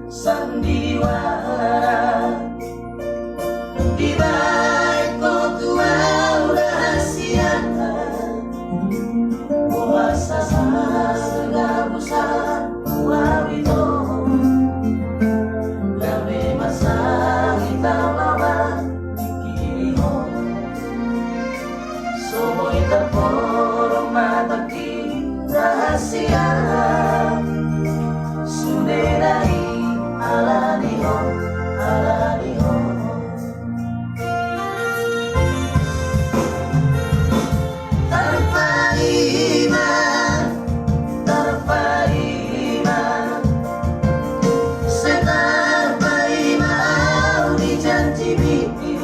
sandiwara di balik kotuau rahasia kuasa segala besar wabito gawe masa kita lawan dikiriho semua kita porong mata di rahasia sudah dari alaniho tanpa iman setanpa iman di janji mimpi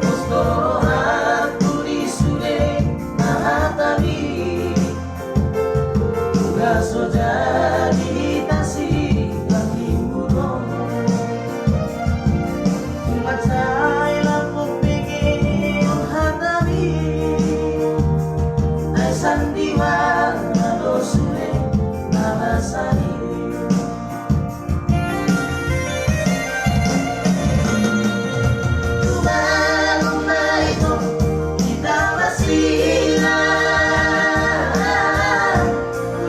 Gusto aku disude mahatabi gaso jadi tasih kakimpuro macay lapok pingin hatabi ay sandiwara dosule nabasari tumalong na ito kita masila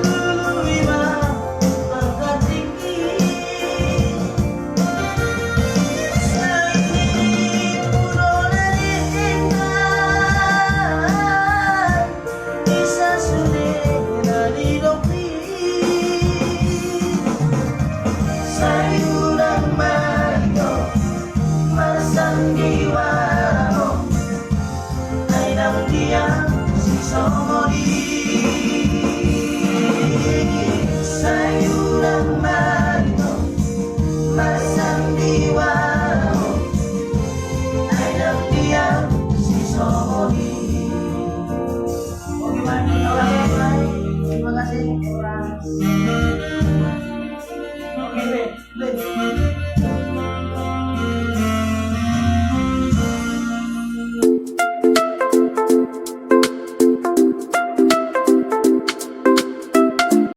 luluwiwa pagkatingin sa init puno na ringan isa sulit na nilokrin sa iurang marito masandiwara mo ay nang diyan si Somori sa iurang marito masandiwara mo ay nang diyan si Somori. Oke, baik. Terima kasih. Oke,